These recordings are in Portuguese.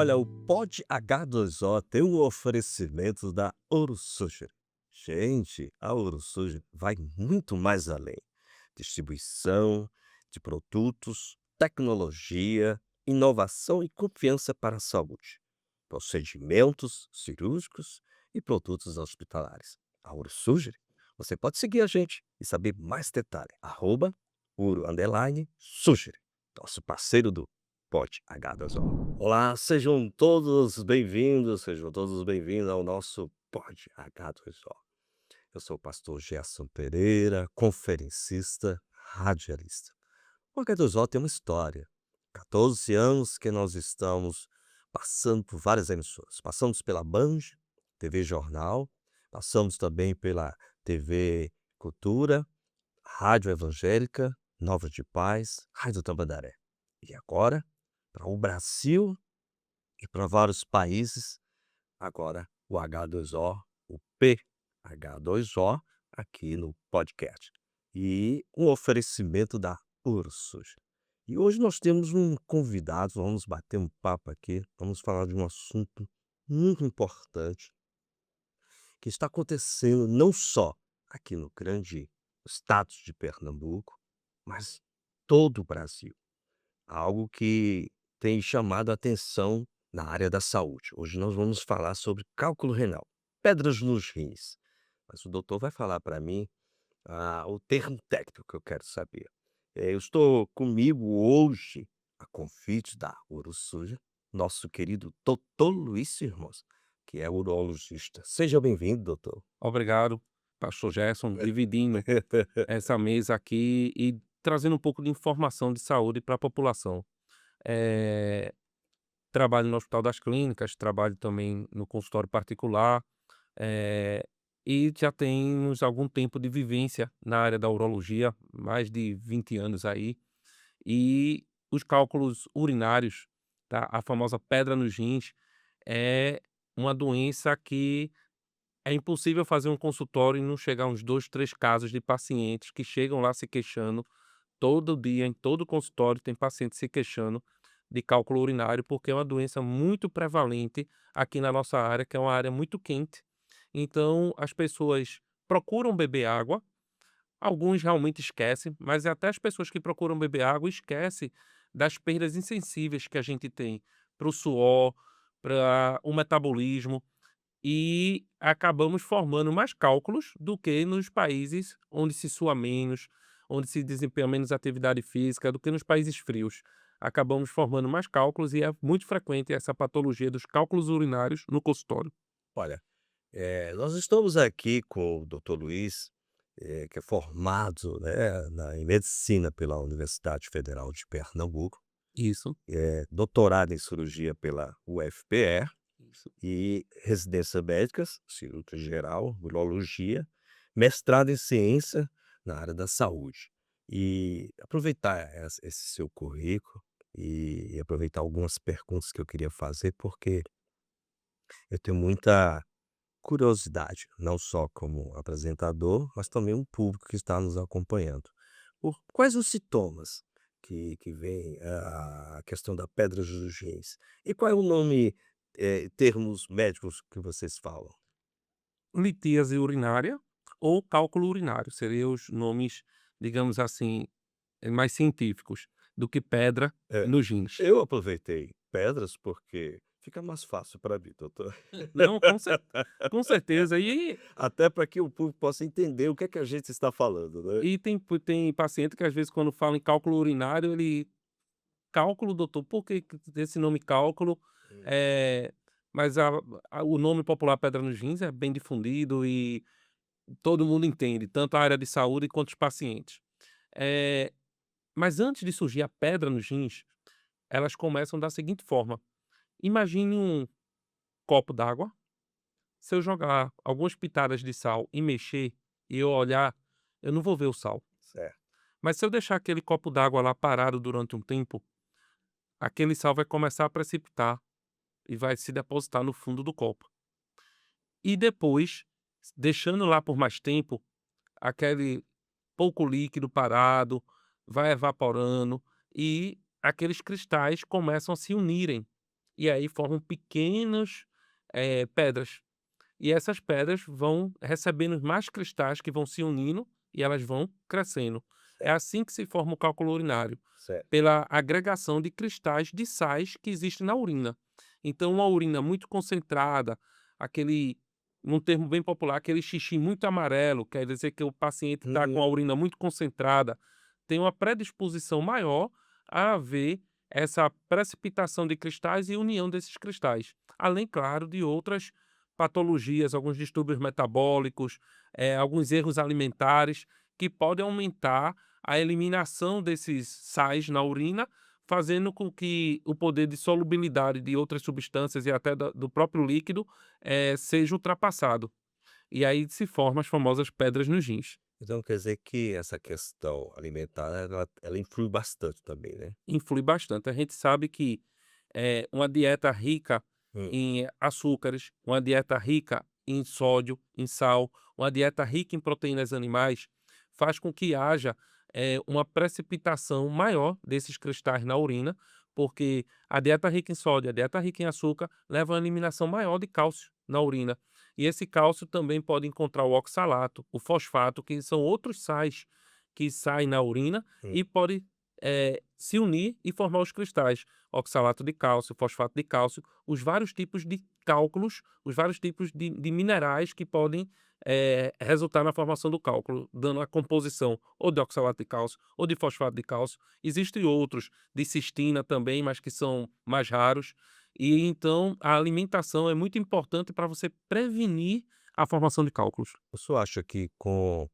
Olha, o Pod H2O tem um oferecimento da Ouro Sushi. Gente, a Ouro Sushi vai muito mais além. Distribuição de produtos, tecnologia, inovação e confiança para a saúde. Procedimentos cirúrgicos e produtos hospitalares. A Ouro Sushi, você pode seguir a gente e saber mais detalhes. @Ouro_Sushi, nosso parceiro do Pod H2O. Olá, sejam todos bem-vindos ao nosso Pod H2O. Eu sou o pastor Gerson Pereira, conferencista, radialista. O H2O tem uma história. 14 anos que nós estamos passando por várias emissoras. Passamos pela Band, TV Jornal, passamos também pela TV Cultura, Rádio Evangélica, Nova de Paz, Rádio Tamandaré. E agora, para o Brasil e para vários países, agora o H2O, o PH2O, aqui no podcast. E um oferecimento da Ursus. E hoje nós temos um convidado, vamos bater um papo aqui, vamos falar de um assunto muito importante que está acontecendo não só aqui no grande estado de Pernambuco, mas todo o Brasil. Algo que tem chamado a atenção na área da saúde. Hoje nós vamos falar sobre cálculo renal, pedras nos rins. Mas o doutor vai falar para mim o termo técnico que eu quero saber. Eu estou comigo hoje, a convite da Urosuja, nosso querido doutor Luiz Irmãos, que é urologista. Seja bem-vindo, doutor. Obrigado, pastor Gerson, dividindo essa mesa aqui e trazendo um pouco de informação de saúde para a população. Eh, Trabalho no Hospital das Clínicas, trabalho também no consultório particular, eh, e já temos algum tempo de vivência na área da urologia, mais de 20 anos aí, e os cálculos urinários, tá, a famosa pedra nos rins, é uma doença que é impossível fazer um consultório e não chegar uns 2, 3 casos de pacientes que chegam lá se queixando. Todo dia, em todo consultório, tem paciente se queixando de cálculo urinário, porque é uma doença muito prevalente aqui na nossa área, que é uma área muito quente. Então, as pessoas procuram beber água, alguns realmente esquecem, mas até as pessoas que procuram beber água esquecem das perdas insensíveis que a gente tem para o suor, para o metabolismo. E acabamos formando mais cálculos do que nos países onde se sua menos, onde se desempenha menos atividade física, do que nos países frios. Acabamos formando mais cálculos e é muito frequente essa patologia dos cálculos urinários no consultório. Olha, nós estamos aqui com o doutor Luiz, que é formado, né, em medicina pela Universidade Federal de Pernambuco, Isso, doutorado em cirurgia pela UFPR isso. e residência médicas, cirurgia geral, urologia, mestrado em ciência na área da saúde. E aproveitar esse seu currículo e aproveitar algumas perguntas que eu queria fazer, porque eu tenho muita curiosidade, não só como apresentador, mas também um público que está nos acompanhando. Quais os sintomas que vem a questão da pedra dos rins? E qual é o nome, termos médicos que vocês falam? Litíase urinária ou cálculo urinário, seriam os nomes, digamos assim, mais científicos do que pedra É, nos rins. eu aproveitei pedras, porque fica mais fácil para mim, doutor. Não, com certeza. Até para que o público possa entender o que é que a gente está falando, né. E tem paciente que às vezes quando fala em cálculo urinário ele: "Cálculo doutor, por que desse nome cálculo?" Hum. Eh, mas o nome popular pedra nos rins é bem difundido e todo mundo entende, tanto a área de saúde quanto os pacientes. Eh, mas antes de surgir a pedra nos rins, elas começam da seguinte forma: imagine um copo d'água, se eu jogar algumas pitadas de sal e mexer, e eu olhar, eu não vou ver o sal. Certo. Mas se eu deixar aquele copo d'água lá parado durante um tempo, aquele sal vai começar a precipitar e vai se depositar no fundo do copo. E depois, deixando lá por mais tempo, aquele pouco líquido parado vai evaporando e aqueles cristais começam a se unirem e aí formam pequenas, pedras. E essas pedras vão recebendo mais cristais que vão se unindo e elas vão crescendo. É Certo, assim que se forma o cálculo urinário, certo. pela agregação de cristais de sais que existem na urina. Então, uma urina muito concentrada, aquele, num termo bem popular, aquele xixi muito amarelo, quer dizer que o paciente está com a Uhum. urina muito concentrada, tem uma predisposição maior a haver essa precipitação de cristais e união desses cristais. Além, claro, de outras patologias, alguns distúrbios metabólicos, alguns erros alimentares que podem aumentar a eliminação desses sais na urina, fazendo com que o poder de solubilidade de outras substâncias e até do próprio líquido, seja ultrapassado. E aí se formam as famosas pedras nos rins. Então quer dizer que essa questão alimentar ela influi bastante também, né? Influi bastante. A gente sabe que, uma dieta rica Hum, em açúcares, uma dieta rica em sódio, em sal, uma dieta rica em proteínas animais, faz com que haja, uma precipitação maior desses cristais na urina, porque a dieta rica em sódio, a dieta rica em açúcar, leva a uma eliminação maior de cálcio na urina. E esse cálcio também pode encontrar o oxalato, o fosfato, que são outros sais que saem na urina hum. e pode, se unir e formar os cristais, oxalato de cálcio, fosfato de cálcio, os vários tipos de cálculos, os vários tipos de minerais que podem, resultar na formação do cálculo, dando a composição ou de oxalato de cálcio ou de fosfato de cálcio. Existem outros, de cistina também, mas que são mais raros. E então a alimentação é muito importante para você prevenir a formação de cálculos. O senhor acha que com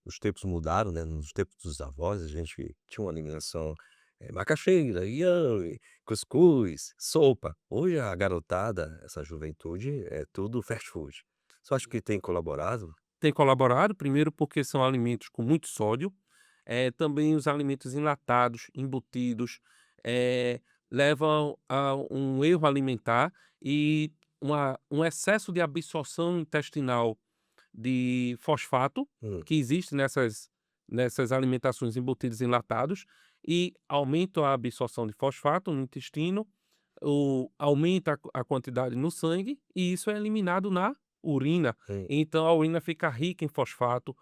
os tempos mudaram, né, nos tempos dos avós a gente tinha uma alimentação, macaxeira, inhame, cuscuz, sopa. Hoje a garotada, essa juventude, é tudo fast food. Você acha que tem colaborado? Tem colaborado, primeiro porque são alimentos com muito sódio, também os alimentos enlatados, embutidos, levam a um erro alimentar e um excesso de absorção intestinal de fosfato, Hum, que existe nessas alimentações embutidos enlatados, e aumenta a absorção de fosfato no intestino, aumenta a quantidade no sangue, e isso é eliminado na urina. hum. Então a urina fica rica em fosfato,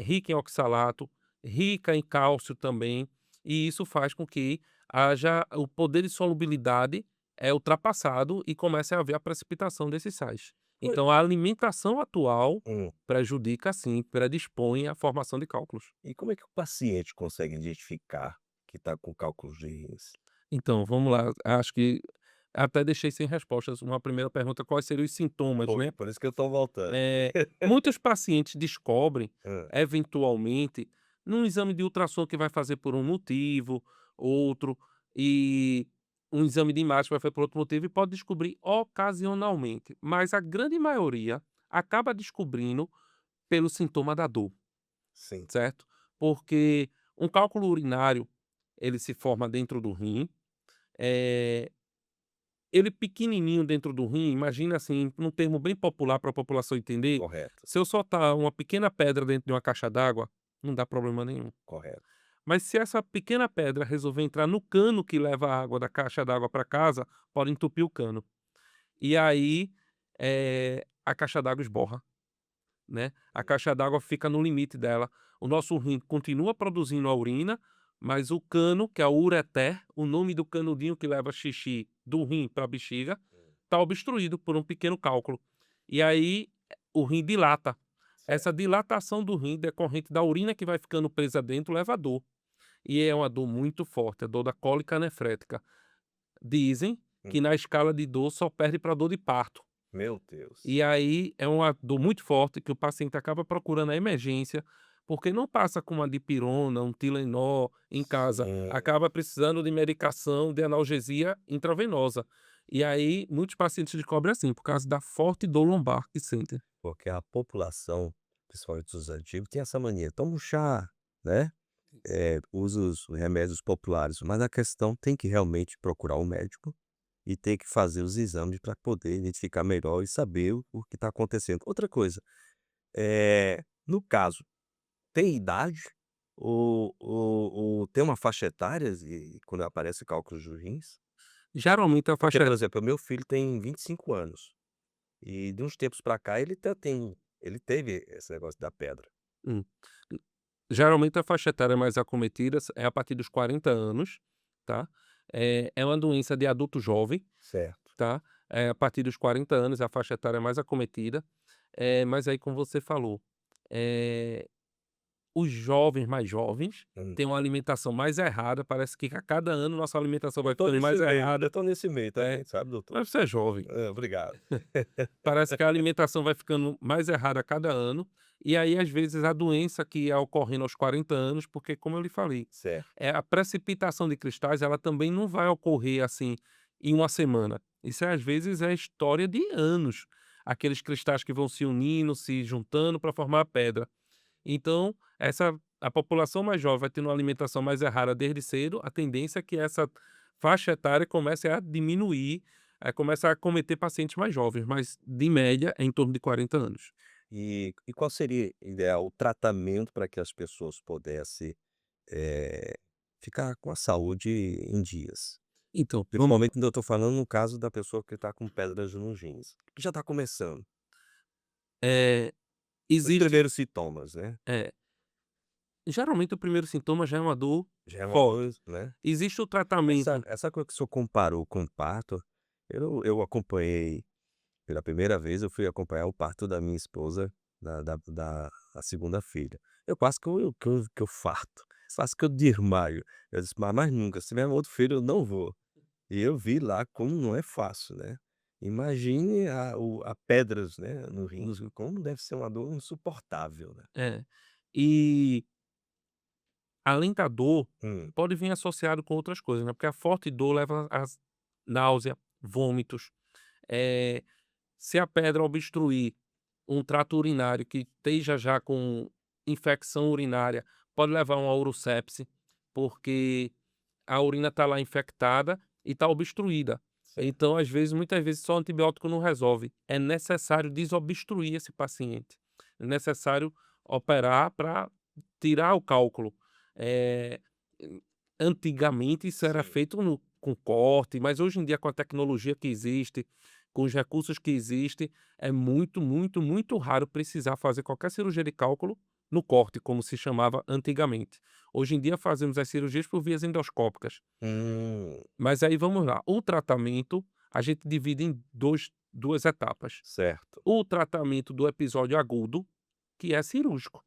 rica em oxalato, rica em cálcio também, e isso faz com que haja o poder de solubilidade é ultrapassado e comece a haver a precipitação desses sais. Oi. Então a alimentação atual Hum. prejudica sim, predispõe à formação de cálculos. E como é que o paciente consegue identificar que está com cálculos de rins? Então vamos lá, acho que até deixei sem respostas uma primeira pergunta, quais seriam os sintomas, Foi, né? por isso que eu estou voltando. Eh, Muitos pacientes descobrem, Hã. eventualmente, num exame de ultrassom que vai fazer por um motivo, outro, e um exame de imagem que vai fazer por outro motivo e pode descobrir ocasionalmente, mas a grande maioria acaba descobrindo pelo sintoma da dor, Sim. certo? Porque um cálculo urinário, ele se forma dentro do rim, eh ele pequenininho dentro do rim, imagina assim, num termo bem popular para a população entender, Correto, se eu soltar uma pequena pedra dentro de uma caixa d'água, não dá problema nenhum. correto. Mas se essa pequena pedra resolver entrar no cano que leva a água da caixa d'água para casa, pode entupir o cano. E aí, a caixa d'água esborra, né. A caixa d'água fica no limite dela. O nosso rim continua produzindo a urina, mas o cano, que é o ureter, o nome do canudinho que leva xixi do rim para a bexiga, Hum, está obstruído por um pequeno cálculo. E aí, o rim dilata. Essa certo. dilatação do rim decorrente da urina que vai ficando presa dentro leva a dor. E é uma dor muito forte, a dor da cólica nefrética. Dizem Hum. que na escala de dor só perde para dor de parto. Meu Deus. E aí é uma dor muito forte que o paciente acaba procurando a emergência, porque não passa com uma dipirona, um Tylenol em casa, Sim, acaba precisando de medicação de analgesia intravenosa. E aí muitos pacientes descobrem assim, por causa da forte dor lombar que sentem. porque a população, principalmente os antigos, tem essa mania, toma um chá, né, usa os remédios populares, mas a questão tem que realmente procurar um médico e tem que fazer os exames para poder identificar melhor e saber o que está acontecendo. Outra coisa, no caso, tem idade ou tem uma faixa etária e quando aparece cálculos de rins? Geralmente a Porque, faixa por exemplo, o meu filho tem 25 anos, e de uns tempos pra cá ele teve esse negócio da pedra. hum, geralmente a faixa etária mais acometida é a partir dos 40 anos, tá. É uma doença de adulto jovem, Certo. tá. A partir dos 40 anos é a faixa etária mais acometida, mas aí como você falou, eh os jovens mais jovens Hum. têm uma alimentação mais errada, parece que a cada ano nossa alimentação vai Eu tô ficando mais nesse meio, eu errada. tô nesse meio É, também, sabe, doutor? mas você é jovem. Obrigado. Parece que a alimentação vai ficando mais errada a cada ano, e aí às vezes a doença que ia ocorrendo aos 40 anos, porque como eu lhe falei, Certo. a precipitação de cristais ela também não vai ocorrer, assim, em uma semana. Isso às vezes é história de anos, aqueles cristais que vão se unindo, se juntando para formar a pedra. Então, a população mais jovem vai tendo uma alimentação mais errada desde cedo, a tendência é que essa faixa etária comece a diminuir, comece a acometer pacientes mais jovens, mas de média é em torno de 40 anos. E qual seria ideal o tratamento para que as pessoas pudessem, eh, ficar com a saúde em dias? Então, vamos Principalmente quando eu estou falando no caso da pessoa que está com pedras nos rins, que já está começando, eh, os existe primeiros sintomas, né, é, geralmente o primeiro sintoma já é uma dor já é uma forte. coisa, né. Existe o Essa tratamento essa coisa que o senhor comparou com o parto, eu acompanhei pela primeira vez, eu fui acompanhar o parto da minha esposa, da a 2ª filha. Eu quase que eu farto, quase que eu desmaio. Eu disse: "Mas mais nunca, se tiver um outro filho eu não vou". E eu vi lá como não é fácil, né. Imagine a pedras, né, no rins, como deve ser uma dor insuportável, né. é. E além da dor, Hum, pode vir associado com outras coisas, né, porque a forte dor leva a náusea, vômitos, eh se a pedra obstruir um trato urinário que esteja já com infecção urinária, pode levar a uma urucepse, porque a urina está lá infectada e está obstruída. certo. Então, às vezes, muitas vezes, só antibiótico não resolve. É necessário desobstruir esse paciente. É necessário operar para tirar o cálculo. Eh, antigamente isso era Sim. feito com corte, mas hoje em dia com a tecnologia que existe, com os recursos que existem, é muito, muito, muito raro precisar fazer qualquer cirurgia de cálculo no corte, como se chamava antigamente. Hoje em dia fazemos as cirurgias por vias endoscópicas. Hum, Mas aí vamos lá, o tratamento a gente divide em 2 etapas. certo. O tratamento do episódio agudo, que é cirúrgico,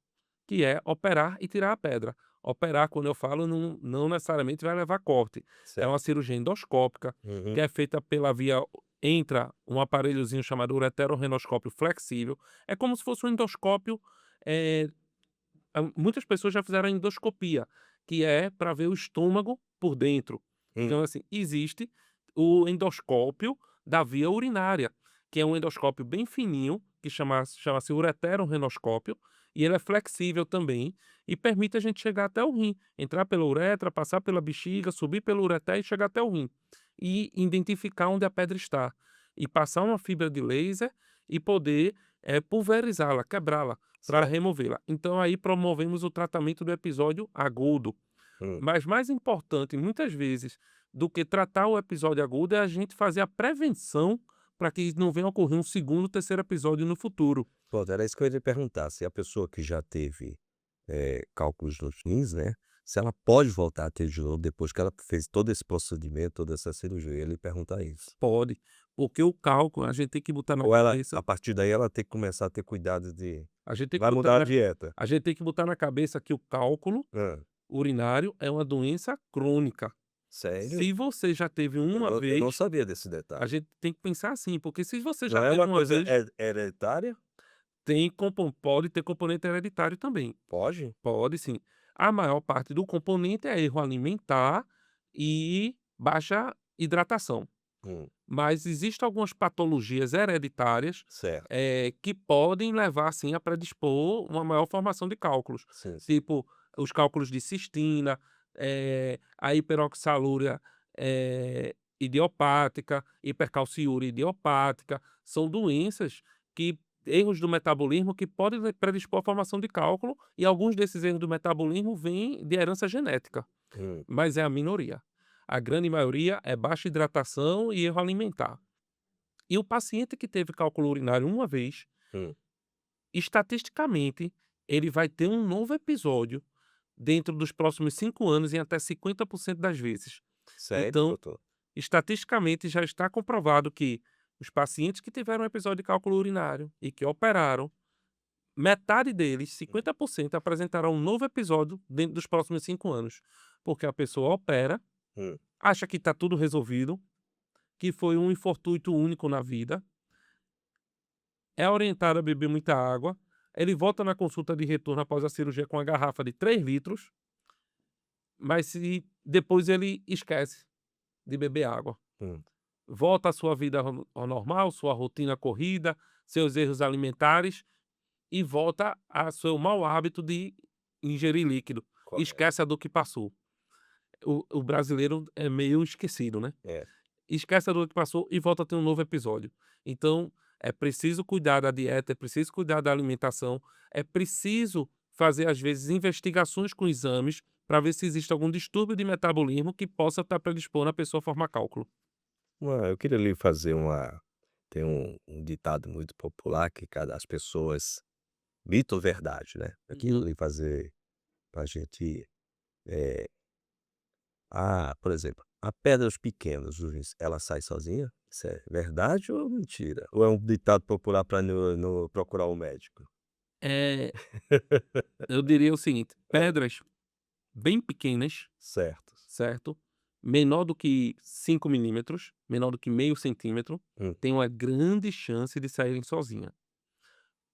que é operar e tirar a pedra. Operar, quando eu falo, não necessariamente vai levar corte. É uma Certo. cirurgia endoscópica, que Uhum. é feita pela via entra um aparelhozinho chamado ureterorenoscópio flexível. É como se fosse um endoscópio, eh, muitas pessoas já fizeram a endoscopia, que é para ver o estômago por dentro. Hum, Então, assim, existe o endoscópio da via urinária, que é um endoscópio bem fininho, que chama-se ureterorenoscópio, e ele é flexível também e permite a gente chegar até o rim, entrar pela uretra, passar pela bexiga, subir pelo ureter e chegar até o rim. E identificar onde a pedra está. E passar uma fibra de laser e poder pulverizá-la, quebrá-la para certo. removê-la. Então aí promovemos o tratamento do episódio agudo. Hum. Mas mais importante, muitas vezes, do que tratar o episódio agudo é a gente fazer a prevenção para que não venha a ocorrer um segundo, terceiro episódio no futuro. Pronto, era isso que eu ia lhe perguntar, se a pessoa que já teve, cálculos nos rins, né, se ela pode voltar a ter de novo depois que ela fez todo esse procedimento, toda essa cirurgia, eu ia lhe perguntar isso. Pode, porque o cálculo a gente tem que botar na Ou ela cabeça, a partir daí ela tem que começar a ter cuidado de a gente tem que vai botar mudar a na dieta. a gente tem que botar na cabeça que o cálculo Hã. urinário é uma doença crônica. Sério? Se você já teve uma Eu não vez, sabia desse a detalhe. gente tem que pensar assim, porque se você já Não é teve uma uma coisa vez, hereditária? pode ter componente hereditário também. Pode? Pode sim. A maior parte do componente é erro alimentar e baixa hidratação. Hum, Mas existem algumas patologias hereditárias, certo. que podem levar, sim, a predispor uma maior formação de cálculos. Sim, sim. Tipo, os cálculos de cistina, a hiperoxalúria, idiopática, hipercalciúria idiopática. São doenças que erros do metabolismo que podem predispor à formação de cálculo, e alguns desses erros do metabolismo vêm de herança genética, Hum. mas é a minoria. A grande maioria é baixa hidratação e erro alimentar. E o paciente que teve cálculo urinário uma vez, Hum. estatisticamente, ele vai ter um novo episódio dentro dos próximos 5 anos em até 50% das vezes. Sério, Então, doutor? estatisticamente já está comprovado que os pacientes que tiveram um episódio de cálculo urinário e que operaram, metade deles, 50%, apresentarão um novo episódio dentro dos próximos 5 anos. Porque a pessoa opera, Hum. acha que está tudo resolvido, que foi um infortúnio único na vida, é orientado a beber muita água, ele volta na consulta de retorno após a cirurgia com uma garrafa de 3 litros, mas se depois ele esquece de beber água. Hum. Volta à sua vida ao normal, sua rotina corrida, seus erros alimentares e volta a seu mau hábito de ingerir líquido. Correto. Esquece a dor que passou. O brasileiro é meio esquecido, né? É. Esquece a dor que passou e volta a ter um novo episódio. Então, é preciso cuidar da dieta, é preciso cuidar da alimentação, é preciso fazer, às vezes, investigações com exames para ver se existe algum distúrbio de metabolismo que possa estar predispondo a pessoa a formar cálculo. Eu queria lhe fazer uma tem um ditado muito popular que cada as pessoas mito ou verdade, né. Eu queria Uhum. lhe fazer pra gente, eh por exemplo, a pedras pequenas do rins, ela sai sozinha? Isso é verdade ou mentira? Ou é um ditado popular para não procurar um médico? Eh, eu diria o seguinte: pedras bem pequenas, Certo. certo? Menor do que 5 milímetros, menor do que meio centímetro, Hum. tem uma grande chance de saírem sozinha.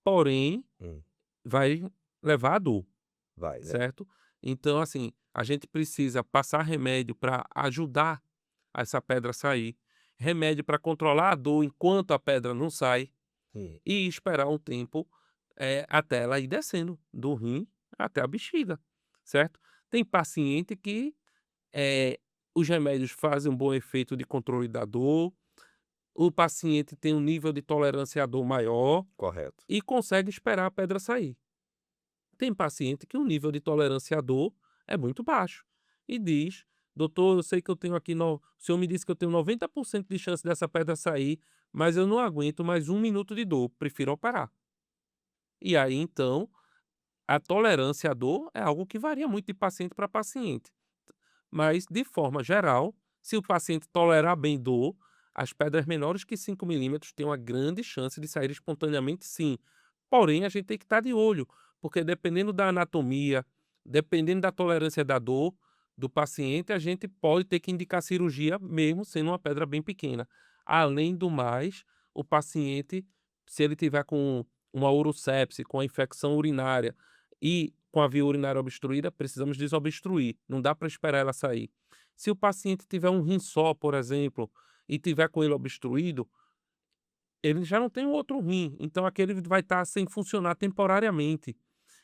Porém, Hum. vai levar a dor, Vai, né. certo? Então, assim, a gente precisa passar remédio para ajudar essa pedra a sair, remédio para controlar a dor enquanto a pedra não sai Hum. e esperar um tempo, até ela ir descendo do rim até a bexiga, certo? Tem paciente que, eh, os remédios fazem um bom efeito de controle da dor, o paciente tem um nível de tolerância à dor maior Correto. e consegue esperar a pedra sair. Tem paciente que o nível de tolerância à dor é muito baixo e diz: "Doutor, eu sei que eu tenho aqui no o senhor me disse que eu tenho 90% de chance dessa pedra sair, mas eu não aguento mais 1 minuto de dor, prefiro operar". E aí, então, a tolerância à dor é algo que varia muito de paciente para paciente. Mas, de forma geral, se o paciente tolerar bem dor, as pedras menores que 5 milímetros têm uma grande chance de sair espontaneamente, sim. Porém, a gente tem que estar de olho, porque dependendo da anatomia, dependendo da tolerância da dor do paciente, a gente pode ter que indicar cirurgia, mesmo sendo uma pedra bem pequena. Além do mais, o paciente, se ele tiver com uma urosepse, com a infecção urinária e com a via urinária obstruída, precisamos desobstruir, não dá para esperar ela sair. Se o paciente tiver um rim só, por exemplo, e tiver com ele obstruído, ele já não tem um outro rim, então aquele vai estar sem funcionar temporariamente.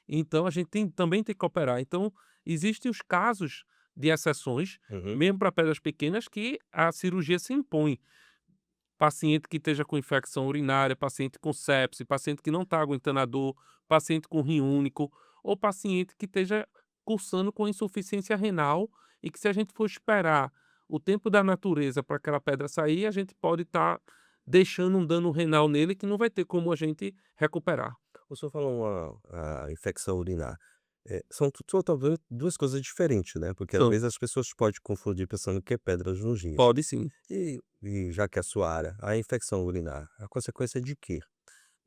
Então a gente também tem que operar. Então, existem os casos de exceções, Uhum. mesmo para pedras pequenas, que a cirurgia se impõe. Paciente que esteja com infecção urinária, paciente com sepse, paciente que não está aguentando a dor, paciente com rim único, ou paciente que esteja cursando com insuficiência renal e que, se a gente for esperar o tempo da natureza para aquela pedra sair, a gente pode estar deixando um dano renal nele que não vai ter como a gente recuperar. O senhor falou a infecção urinar. São totalmente 2 coisas diferentes, né, porque às Então, vezes as pessoas podem confundir pensando que é pedras nos rins. pode sim. E já que é a sua área, a infecção urinar, a consequência de quê?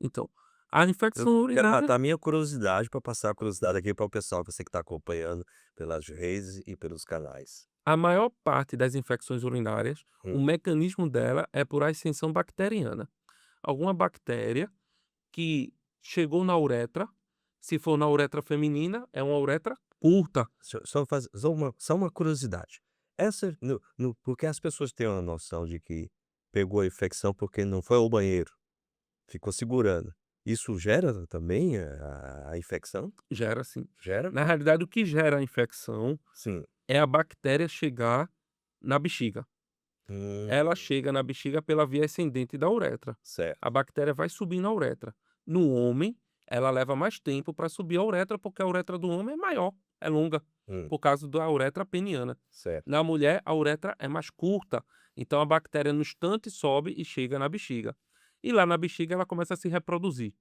Então, a Eu infecção quero urinária, matar a minha curiosidade para passar a curiosidade aqui para o pessoal, você que está acompanhando pelas redes e pelos canais. a maior parte das infecções urinárias, o Hum. mecanismo dela é por ascensão bacteriana. Alguma bactéria que chegou na uretra, se for na uretra feminina, é uma uretra curta. Só uma curiosidade. Essa no porque as pessoas têm uma noção de que pegou a infecção porque não foi ao banheiro, ficou segurando. Isso gera também a infecção? Gera sim. Gera? Na realidade, o que gera a infecção Sim. é a bactéria chegar na bexiga. Hum. Ela chega na bexiga pela via ascendente da uretra. A Certo. bactéria vai subir na uretra. No homem, ela leva mais tempo para subir a uretra, porque a uretra do homem é maior, é longa. Hum, por causa da uretra peniana. certo. Na mulher, a uretra é mais curta, então a bactéria no instante sobe e chega na bexiga. E lá na bexiga ela começa a se reproduzir.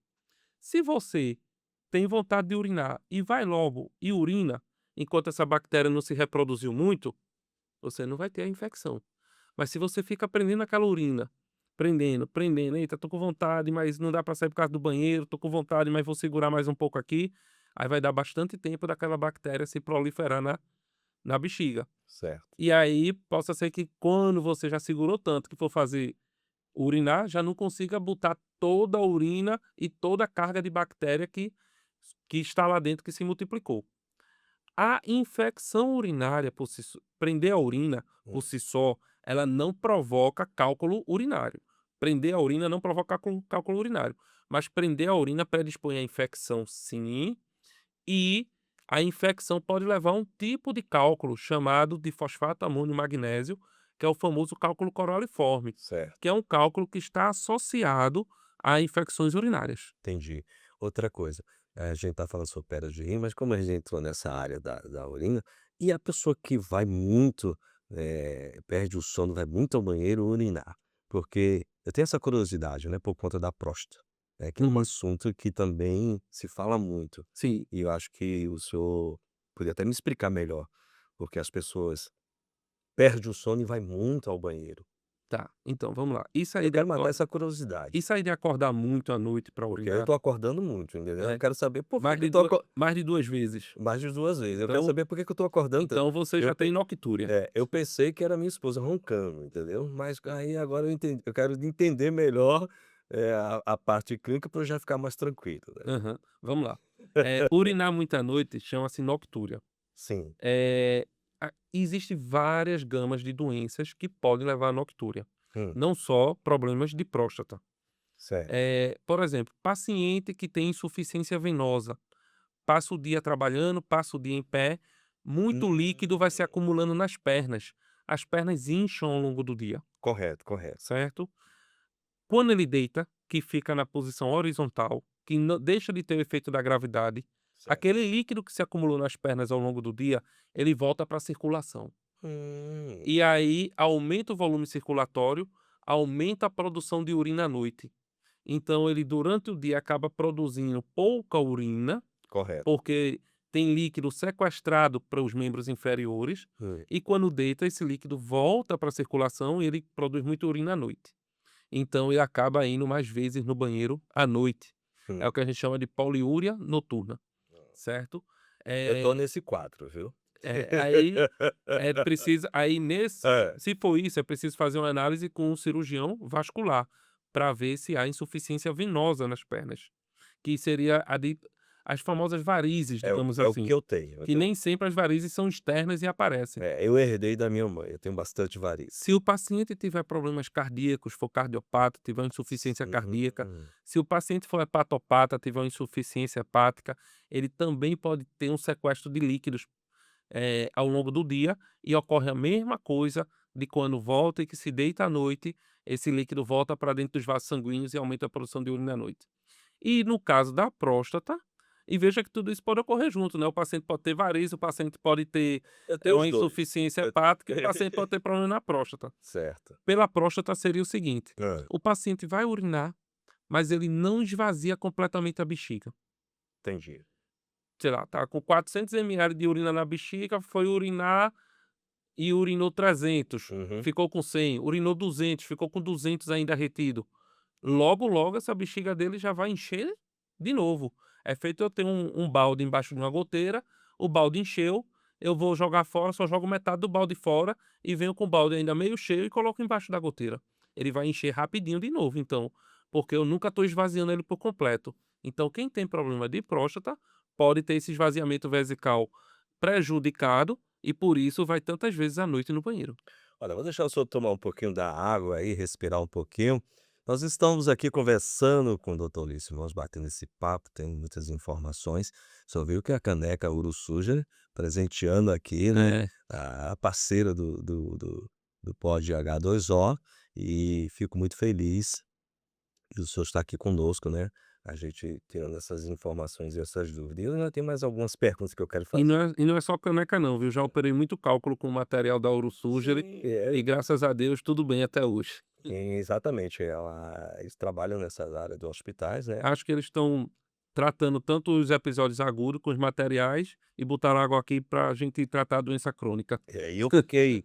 Se você tem vontade de urinar e vai logo e urina, enquanto essa bactéria não se reproduziu muito, você não vai ter a infecção. Mas se você fica prendendo aquela urina, prendendo, prendendo, eita, tô com vontade, mas não dá pra sair por causa do banheiro, tô com vontade, mas vou segurar mais um pouco aqui, aí vai dar bastante tempo daquela bactéria se proliferar na bexiga. Certo. E aí possa ser que quando você já segurou tanto que for fazer urinar, já não consiga botar toda a urina e toda a carga de bactéria que está lá dentro que se multiplicou. A infecção urinária por si só, prender a urina por Hum, si só, ela não provoca cálculo urinário. Prender a urina não provoca cálculo urinário, mas prender a urina predispõe à infecção, sim, e a infecção pode levar a um tipo de cálculo chamado de fosfato amônio magnésio, que é o famoso cálculo coraliforme, certo. que é um cálculo que está associado a infecções urinárias. Entendi. Outra coisa, a gente tá falando sobre pedra de rim, mas como a gente entrou nessa área da urina, e a pessoa que vai muito, perde o sono, vai muito ao banheiro urinar? Porque eu tenho essa curiosidade, né, por conta da próstata, que é um Uhum. assunto que também se fala muito, Sim. e eu acho que o senhor poderia até me explicar melhor, porque as pessoas perdem o sono e vai muito ao banheiro. Tá, então vamos lá. Isso Eu aí de quero matar acor essa curiosidade, isso aí de acordar muito à noite para porque eu urinar, tô acordando muito, entendeu? Eu é, quero saber por que mais que eu de tô dua mais de 2 vezes. mais de 2 vezes. Eu quero Então saber por que que eu tô acordando tanto. então você Eu já tem pe noctúria. eu pensei que era minha esposa roncando, entendeu. Mas aí agora eu quero entender melhor, a parte clínica pra eu já ficar mais tranquilo, né. Aham, vamos lá. Urinar muito à noite chama-se noctúria. Sim. Eh, existe várias gamas de doenças que podem levar à noctúria, Hum, não só problemas de próstata. certo. Por exemplo, paciente que tem insuficiência venosa, passa o dia trabalhando, passa o dia em pé, muito líquido vai se Hum. acumulando nas pernas. As pernas incham ao longo do dia, Correto, correto. certo? Quando ele deita, que fica na posição horizontal, que deixa de ter o efeito da gravidade, Certo. aquele líquido que se acumulou nas pernas ao longo do dia, ele volta para a circulação. Hum, E aí aumenta o volume circulatório, aumenta a produção de urina à noite. Então ele durante o dia acaba produzindo pouca urina, correto. porque tem líquido sequestrado para os membros inferiores, Hum, e quando deita esse líquido volta para a circulação e ele produz muita urina à noite. Então ele acaba indo mais vezes no banheiro à noite. É o hum. que a gente chama de poliúria noturna, certo? Eu tô Eh, nesse quadro, viu. aí É. se for isso, é preciso fazer uma análise com um cirurgião vascular, para ver se há insuficiência venosa nas pernas, que seria as famosas varizes, digamos É o assim, que eu tenho. que nem sempre as varizes são externas e aparecem. Eu herdei da minha mãe, eu tenho bastante Se varizes. o paciente tiver problemas cardíacos, for cardiopata, tiver uma insuficiência cardíaca, Hum, se o paciente for hepatopata, tiver uma insuficiência hepática, ele também pode ter um sequestro de líquidos, ao longo do dia, e ocorre a mesma coisa de quando volta e que se deita à noite, esse líquido volta para dentro dos vasos sanguíneos e aumenta a produção de urina à noite. E no caso da próstata, e veja que tudo isso pode ocorrer junto, né, o paciente pode ter varizes, o paciente pode ter, eu tenho os uma 2. insuficiência Eu hepática, e o paciente pode ter problema na próstata. certo. Pela próstata seria o seguinte: Hã, o paciente vai urinar, mas ele não esvazia completamente a bexiga. entendi. Sei lá, tá com 400 ml de urina na bexiga, foi urinar e urinou 300, Uhum. ficou com 100, urinou 200, ficou com 200 ainda retido. Logo, logo essa bexiga dele já vai encher de novo. É feito eu ter um balde embaixo de uma goteira, o balde encheu, eu vou jogar fora, só jogo metade do balde fora e venho com o balde ainda meio cheio e coloco embaixo da goteira. Ele vai encher rapidinho de novo, então, porque eu nunca estou esvaziando ele por completo. Então, quem tem problema de próstata pode ter esse esvaziamento vesical prejudicado e por isso vai tantas vezes à noite no banheiro. Olha, vou deixar o senhor tomar um pouquinho da água aí, respirar um pouquinho. Nós estamos aqui conversando com o doutor Lício, vamos batendo esse papo, tem muitas informações. Só viu que a caneca Uruçuja presenteando aqui, né, É. a parceira do Pod H2O, e fico muito feliz que o senhor está aqui conosco, né, a gente tendo essas informações e essas dúvidas. E eu ainda tenho mais algumas perguntas que eu quero E fazer. não é só caneca não, viu, já operei muito cálculo com material da Ouro Surgery, Sim, e graças a Deus tudo bem até hoje. exatamente, eles trabalham nessas áreas dos hospitais, né. Acho que eles estão tratando tanto os episódios agudos com os materiais e botaram água aqui pra gente tratar a doença crônica. E eu fiquei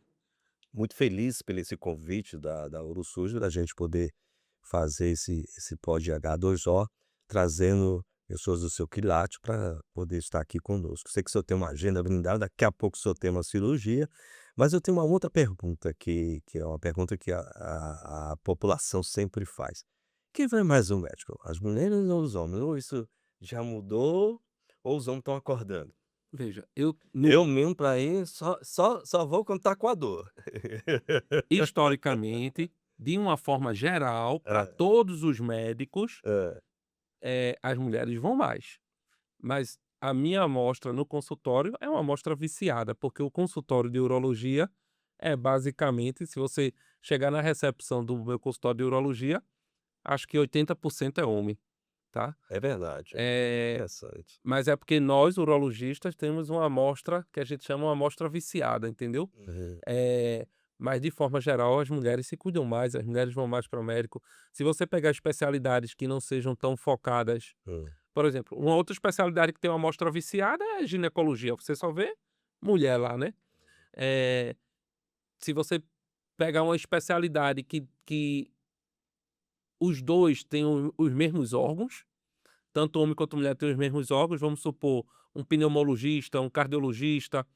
muito feliz pelo esse convite da Ouro da gente poder fazer esse pod H2O, trazendo pessoas do seu quilate para poder estar aqui conosco. Sei que o senhor tem uma agenda blindada, daqui a pouco o senhor tem uma cirurgia, mas eu tenho uma outra pergunta que é uma pergunta que a população sempre faz: quem vai mais no médico, as mulheres ou os homens? Ou isso já mudou, ou os homens estão acordando? Veja, eu no Eu mesmo para ir só vou quando tá com a dor. historicamente, de uma forma geral, para Hã, todos os médicos, hã. as mulheres vão mais. Mas a minha amostra no consultório é uma amostra viciada, porque o consultório de urologia é basicamente, se você chegar na recepção do meu consultório de urologia, acho que 80% é homem, tá. É verdade, Eh, interessante. mas é porque nós urologistas temos uma amostra que a gente chama uma amostra viciada, entendeu. Uhum, Eh, mas de forma geral as mulheres se cuidam mais, as mulheres vão mais para o médico. Se você pegar especialidades que não sejam tão focadas, hum, por exemplo, uma outra especialidade que tem uma amostra viciada é ginecologia, você só vê mulher lá, né. Eh, se você pegar uma especialidade que os 2 têm os mesmos órgãos, tanto homem quanto mulher têm os mesmos órgãos, vamos supor, um pneumologista, um cardiologista,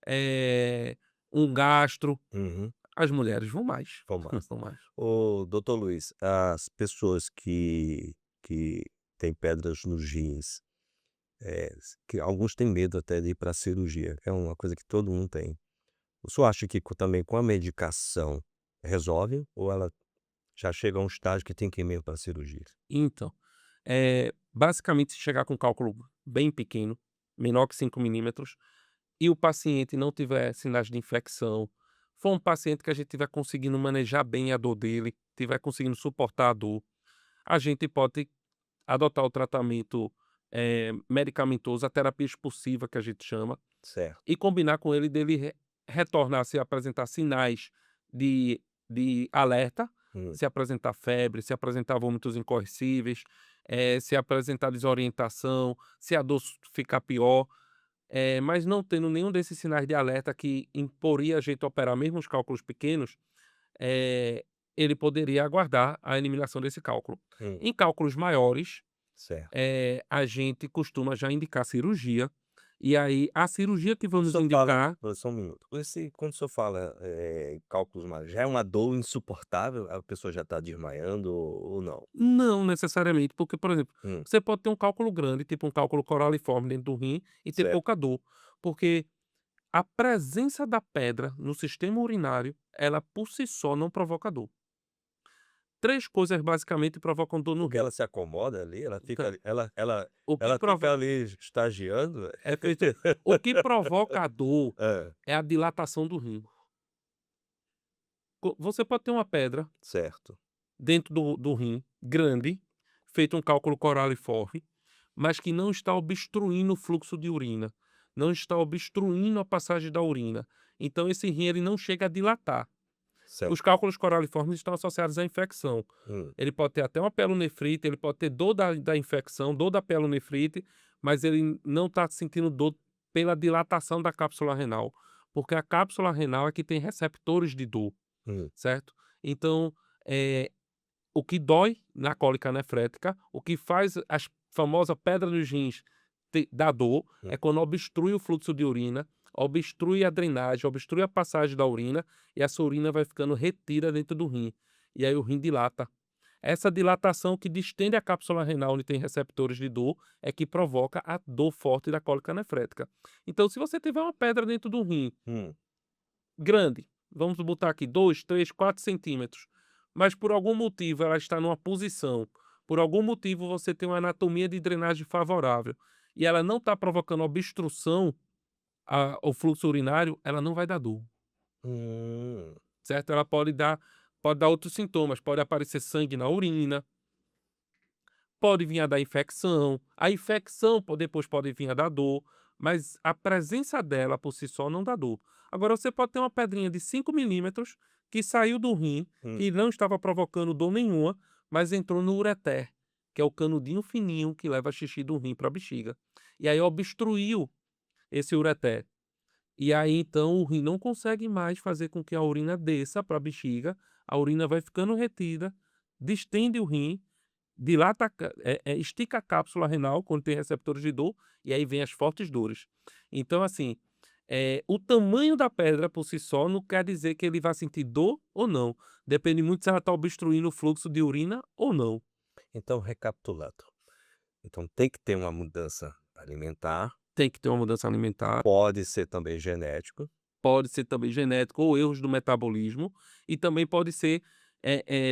eh, um gastro, uhum, as mulheres vão mais, vão mais. vão mais. Ô, doutor Luiz, as pessoas que têm pedras nos rins, que alguns têm medo até de ir pra cirurgia, é uma coisa que todo mundo tem. O senhor acha que também com a medicação resolve, ou ela já chega a um estágio que tem que ir mesmo pra cirurgia? Então, basicamente se chegar com um cálculo bem pequeno, menor que 5 milímetros, e o paciente não tiver sinais de infecção, for um paciente que a gente estiver conseguindo manejar bem a dor dele, estiver conseguindo suportar a dor, a gente pode adotar o tratamento, medicamentoso, a terapia expulsiva que a gente chama, Certo. e combinar com ele dele retornar se apresentar sinais de alerta, Hum, se apresentar febre, se apresentar vômitos incorrigíveis, se apresentar desorientação, se a dor ficar pior, mas não tendo nenhum desses sinais de alerta que imporia a gente operar mesmo os cálculos pequenos, eh, ele poderia aguardar a eliminação desse cálculo. hum, Em cálculos maiores, certo. a gente costuma já indicar cirurgia, e aí a cirurgia que O vamos senhor fala indicar. só um minuto. Quando o senhor fala, em cálculos mais, já é uma dor insuportável? A pessoa já está desmaiando ou não? Não necessariamente, porque, por exemplo, Hum, você pode ter um cálculo grande, tipo um cálculo coraliforme dentro do rim e ter certo. pouca dor, porque a presença da pedra no sistema urinário, ela por si só não provoca dor. 3 coisas basicamente provocam dor no Porque rim. ela se acomoda ali, ela fica Então, ali o que ela fica provo ali estagiando? é feito o que provoca a dor Hã, é a dilatação do rim. Você pode ter uma pedra certo. dentro do rim, grande, feito um cálculo coraliforme, mas que não está obstruindo o fluxo de urina, não está obstruindo a passagem da urina. Então esse rim ele não chega a dilatar. Os Certo. cálculos coraliformes estão associados à infecção. Hum, Ele pode ter até uma pielonefrite, ele pode ter dor da infecção, dor da pielonefrite, mas ele não está sentindo dor pela dilatação da cápsula renal, porque a cápsula renal é que tem receptores de dor, hum, certo? Então, eh, o que dói na cólica nefrética, o que faz as famosa pedra nos rins dar dor, hum. é quando obstrui o fluxo de urina, obstrui a drenagem, obstrui a passagem da urina, e essa urina vai ficando retida dentro do rim. E aí o rim dilata. Essa dilatação que distende a cápsula renal, onde tem receptores de dor, é que provoca a dor forte da cólica nefrética. Então, se você tiver uma pedra dentro do rim, Hum. grande, vamos botar aqui 2, 3, 4 centímetros, mas por algum motivo ela está numa posição, por algum motivo você tem uma anatomia de drenagem favorável e ela não está provocando obstrução ao fluxo urinário, ela não vai dar dor, Hum. certo? Ela pode dar outros sintomas, pode aparecer sangue na urina, pode vir da infecção, a infecção depois pode vir da dor, mas a presença dela por si só não dá dor. Agora você pode ter uma pedrinha de 5 milímetros que saiu do rim, Hum. que não estava provocando dor nenhuma, mas entrou no ureter, que é o canudinho fininho que leva xixi do rim para a bexiga. E aí obstruiu esse ureter. E aí então o rim não consegue mais fazer com que a urina desça para a bexiga, a urina vai ficando retida, distende o rim, dilata, estica a cápsula renal quando tem receptores de dor, e aí vem as fortes dores. Então, assim, o tamanho da pedra por si só não quer dizer que ele vai sentir dor ou não. Depende muito se ela está obstruindo o fluxo de urina ou não. Então, recapitulando, então tem que ter uma mudança alimentar, Tem que ter uma mudança alimentar, pode ser também genético. pode ser também genético ou erros do metabolismo, e também pode ser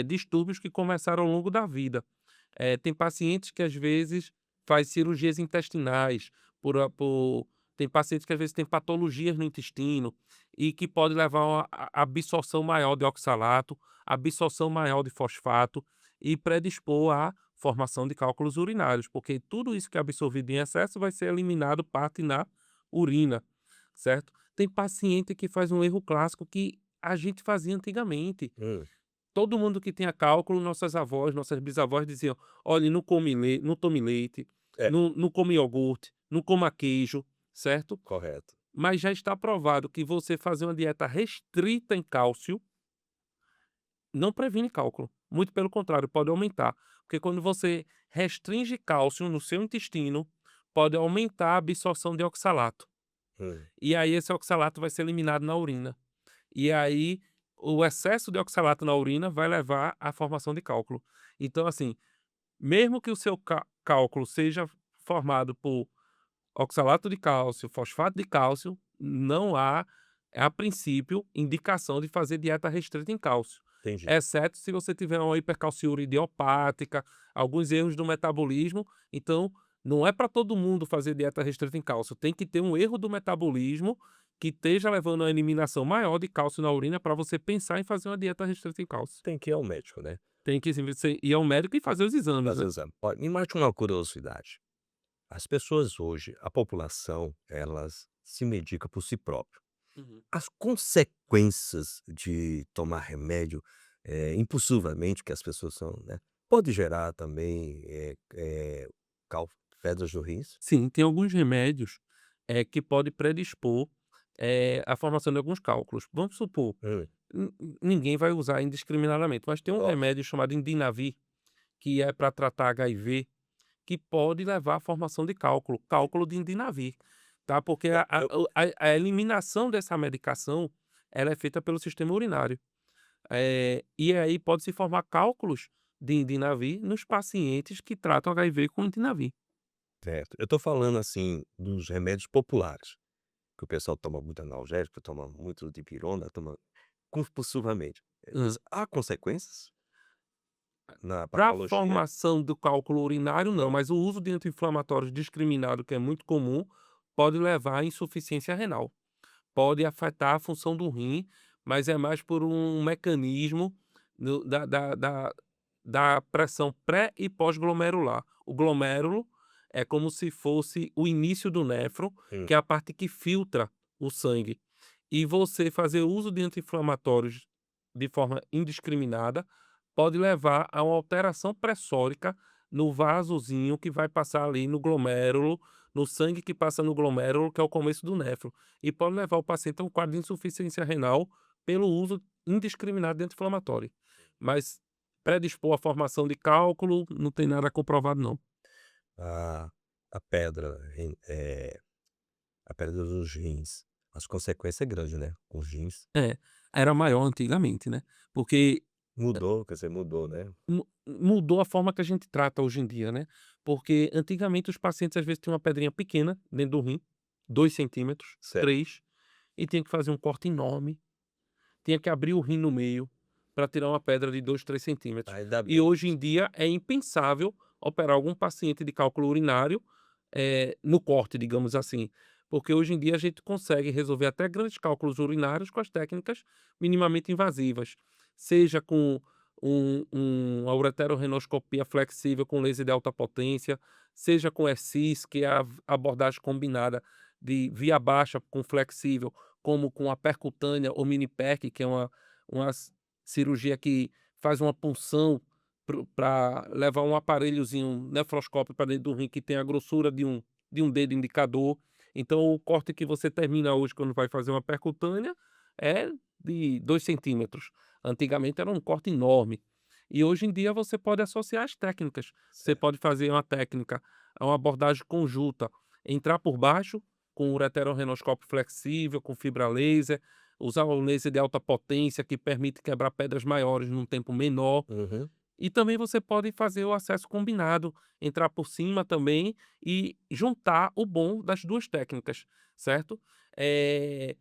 distúrbios que começaram ao longo da vida. Tem pacientes que às vezes faz cirurgias intestinais, tem pacientes que às vezes têm patologias no intestino e que pode levar a uma absorção maior de oxalato, absorção maior de fosfato e predispor à formação de cálculos urinários, porque tudo isso que é absorvido em excesso vai ser eliminado parte na urina, certo? Tem paciente que faz um erro clássico que a gente fazia antigamente. Hum. Todo mundo que tinha cálculo, nossas avós, nossas bisavós diziam: "Olhe, não tome leite, É, não come iogurte, não coma queijo", certo? correto. Mas já está provado que você fazer uma dieta restrita em cálcio não previne cálculo, muito pelo contrário, pode aumentar, porque quando você restringe cálcio no seu intestino, pode aumentar a absorção de oxalato, Hum. e aí esse oxalato vai ser eliminado na urina. E aí, o excesso de oxalato na urina vai levar à formação de cálculo. Então, assim, mesmo que o seu cálculo seja formado por oxalato de cálcio, fosfato de cálcio, não há, a princípio, indicação de fazer dieta restrita em cálcio. Entendi. Exceto se você tiver uma hipercalciúria idiopática, alguns erros do metabolismo. Então, não é para todo mundo fazer dieta restrita em cálcio. Tem que ter um erro do metabolismo que esteja levando a eliminação maior de cálcio na urina para você pensar em fazer uma dieta restrita em cálcio. Tem que ir ao médico, né, Tem que sim, você ir ao médico e fazer os exames, fazer né. exame. Olha, me mate uma curiosidade, as pessoas hoje, a população, elas se medica por si próprio. Uhum. As consequências de tomar remédio, impulsivamente, que as pessoas são, né, pode gerar também, cal pedras no rins? Sim, tem alguns remédios, que pode predispor, à formação de alguns cálculos. Vamos supor, Hum. ninguém vai usar indiscriminadamente, mas tem um Lógico. remédio chamado Indinavir, que é para tratar HIV, que pode levar à formação de cálculo de Indinavir, tá, porque É, eu a eliminação dessa medicação, ela é feita pelo sistema urinário. E aí pode se formar cálculos de Indinavir nos pacientes que tratam HIV com Indinavir. certo. Eu tô falando, assim, dos remédios populares, que o pessoal toma muito analgésico, toma muito dipirona, toma compulsivamente. Há consequências na Para a patologia? formação do cálculo urinário, não, mas o uso de anti-inflamatórios discriminado, que é muito comum, pode levar à insuficiência renal. Pode afetar a função do rim, mas é mais por um mecanismo do da pressão pré e pós-glomerular. O glomérulo é como se fosse o início do néfron, Hum. que é a parte que filtra o sangue. E você fazer uso de anti-inflamatórios de forma indiscriminada pode levar a uma alteração pressórica no vasozinho que vai passar ali no glomérulo, no sangue que passa no glomérulo, que é o começo do néfron, e pode levar o paciente a um quadro de insuficiência renal pelo uso indiscriminado de anti-inflamatório. Mas predispor à formação de cálculo, não tem nada comprovado não. A a pedra a pedra dos rins, as consequências é grande, né, com os rins. É, era maior antigamente, né, porque Mudou, quer dizer, mudou, né. mudou a forma que a gente trata hoje em dia, né, porque antigamente os pacientes às vezes tinham uma pedrinha pequena dentro do rim, 2 centímetros, Certo. 3, e tinha que fazer um corte enorme, tinha que abrir o rim no meio para tirar uma pedra de 2, 3 centímetros. Ainda E bem. hoje em dia é impensável operar algum paciente de cálculo urinário, no corte, digamos assim, porque hoje em dia a gente consegue resolver até grandes cálculos urinários com as técnicas minimamente invasivas, seja com uma ureterorrenoscopia flexível com laser de alta potência, seja com ESIS, que é a abordagem combinada de via baixa com flexível, como com a percutânea ou mini perc, que é uma cirurgia que faz uma punção para levar um aparelhozinho, um nefroscópio para dentro do rim que tem a grossura de um dedo indicador. Então o corte que você termina hoje quando vai fazer uma percutânea é de 2 centímetros. Antigamente era um corte enorme. E hoje em dia você pode associar as técnicas. Você Certo. pode fazer uma técnica, uma abordagem conjunta, entrar por baixo com o ureterorrenoscópio flexível, com fibra laser, usar o laser de alta potência que permite quebrar pedras maiores num tempo menor. Uhum. E também você pode fazer o acesso combinado, entrar por cima também e juntar o bom das 2 técnicas, certo? Eh,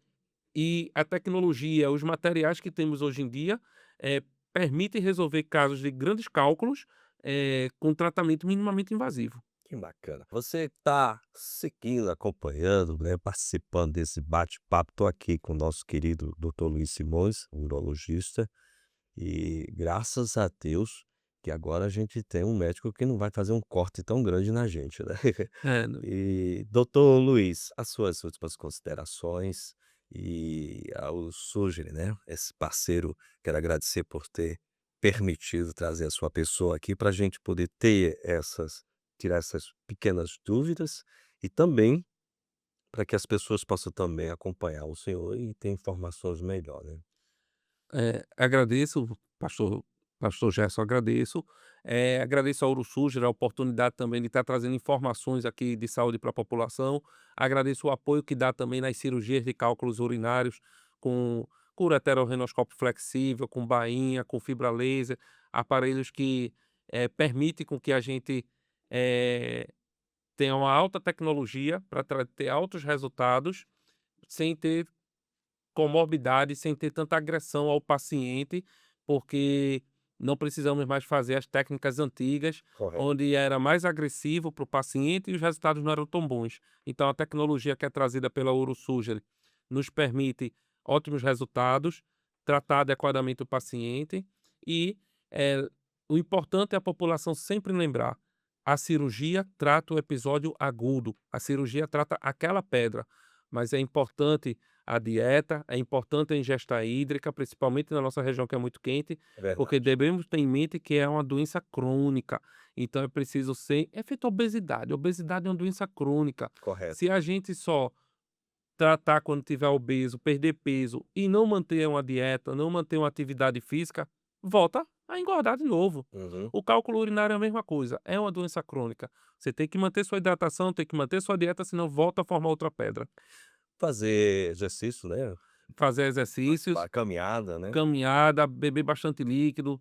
e a tecnologia, os materiais que temos hoje em dia, permitem resolver casos de grandes cálculos, com tratamento minimamente invasivo. Que bacana. Você está seguindo, acompanhando, né, participando desse bate-papo. Estou aqui com o nosso querido Dr. Luiz Simões, urologista, e graças a Deus que agora a gente tem um médico que não vai fazer um corte tão grande na gente, né. É, no E, doutor Luiz, as suas últimas considerações e ao Surgery, né, esse parceiro, quero agradecer por ter permitido trazer a sua pessoa aqui para a gente poder ter tirar essas pequenas dúvidas e também para que as pessoas possam também acompanhar o senhor e ter informações melhor, né. agradeço, pastor Gerson, agradeço. Agradeço ao Urusuger a oportunidade também de estar trazendo informações aqui de saúde para a população. Agradeço o apoio que dá também nas cirurgias de cálculos urinários com ureterorrenoscópio flexível, com bainha, com fibra laser, aparelhos que, permitem com que a gente, eh, tenha uma alta tecnologia para ter altos resultados, sem ter comorbidade, sem ter tanta agressão ao paciente, porque não precisamos mais fazer as técnicas antigas, Correto. onde era mais agressivo para o paciente e os resultados não eram tão bons. Então a tecnologia que é trazida pela Urosurgery nos permite ótimos resultados, tratar adequadamente o paciente e, eh, o importante é a população sempre lembrar: a cirurgia trata o episódio agudo, a cirurgia trata aquela pedra, mas é importante a dieta, é importante a ingesta hídrica, principalmente na nossa região que é muito quente, É porque verdade. devemos ter em mente que é uma doença crônica. Então é preciso ser é feito obesidade. Obesidade é uma doença crônica. Correto. Se a gente só tratar quando tiver obeso, perder peso e não manter uma dieta, não manter uma atividade física, volta a engordar de novo. Uhum. O cálculo urinário é a mesma coisa, é uma doença crônica. Você tem que manter sua hidratação, tem que manter sua dieta, senão volta a formar outra pedra. Fazer exercício, né, Fazer exercícios, caminhada, né. caminhada, beber bastante líquido,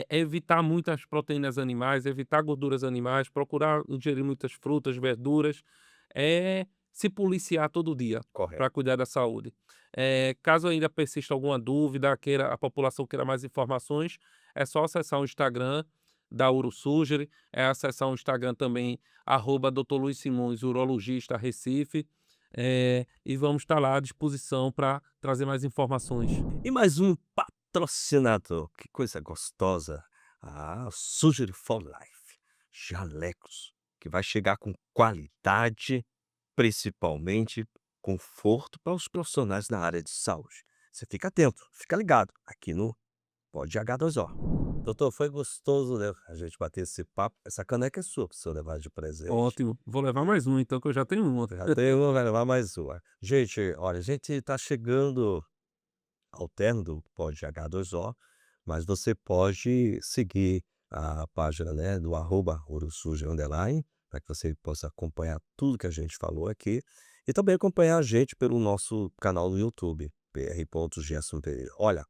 evitar muitas proteínas animais, evitar gorduras animais, procurar ingerir muitas frutas, verduras, se policiar todo dia Correto. para cuidar da saúde. Caso ainda persista alguma dúvida, a população queira mais informações, é só acessar o Instagram da Urosurgery, acessar o Instagram também, @Dr. Luiz Simões, urologista, Recife, e vamos estar lá à disposição para trazer mais informações. E mais um patrocinador, que coisa gostosa. Ah, Surgery for Life, jalecos, que vai chegar com qualidade, principalmente conforto para os profissionais da área de saúde. Você fica atento, fica ligado, aqui no Pod H2O. Doutor, foi gostoso, né, a gente bater esse papo. Essa caneca é sua para o senhor levar de presente. Ótimo, vou levar mais um então que eu já tenho uma. Já tem uma, vai levar mais uma. Gente, olha, a gente está chegando ao término do Pod H2O, mas você pode seguir a página, né, do @Urosurgery underline, para que você possa acompanhar tudo que a gente falou aqui, e também acompanhar a gente pelo nosso canal no YouTube, pr.Gerson Pereira. Olha,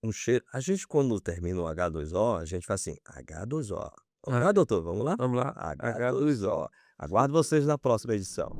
um cheiro a gente quando termina o H2O, a gente faz assim: "H2O". Vamos Ah, lá, doutor, vamos lá? vamos lá, H2O. H2O. Aguardo vocês na próxima edição.